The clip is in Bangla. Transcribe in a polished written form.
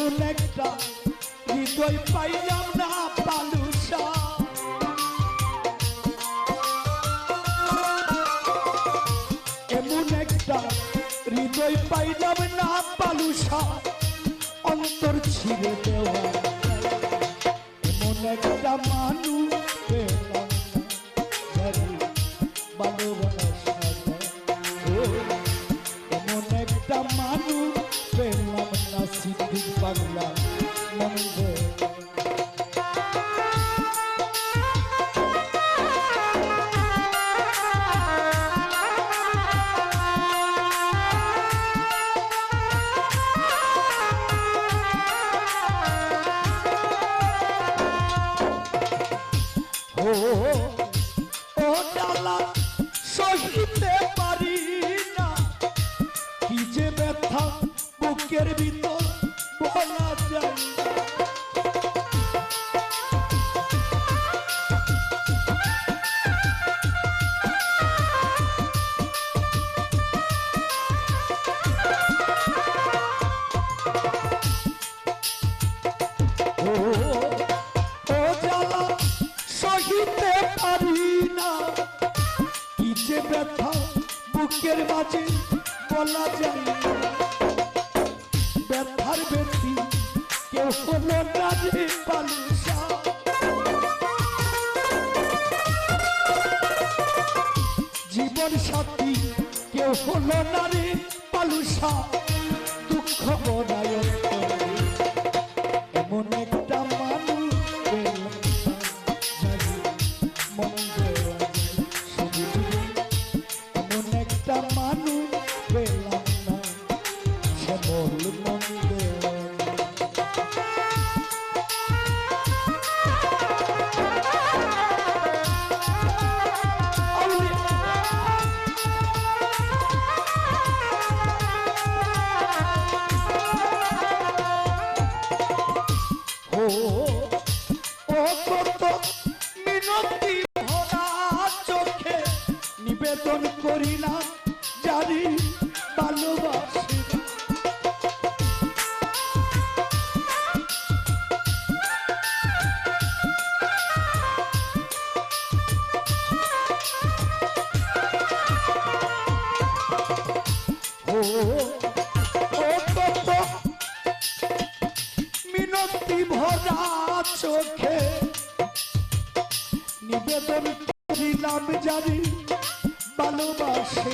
এমন একটা হৃদয় পাইলাম না বালুসা, এমন একটা হৃদয় পাইলাম না বালুসা, অন্তর ছিঁড়ে দেওয়া এমন একটা মানুষ পেলাম না ভালোবাসা, এমন একটা মানুষ পেলাম না সিদ্দিক পাগলা মন্দ। ও ডালা সহিতে পারি না, কি যে ব্যথা বুকের ভিতর বলা যায়। ও জ্বালা সহিতে পারি না, কি যে ব্যথা বুকের মাঝে বলা যায়। ব্যথার ব্যক্তি কেউ হলো না রে বালুসা, জীবন সাথী কেউ হলো না রে বালুসা, দুঃখ বড়ায় এমন একটা মানুষ এমন একটা মানুষ পেলাম না শ্যামল মন্দ। ও কত মিনতি ভরা চোখে নিবেদন করি না জানি ভালোবাসি। ও কত মিনতি ভরা চোখে নিবেদন করিলাম জানি ভালোবাসে।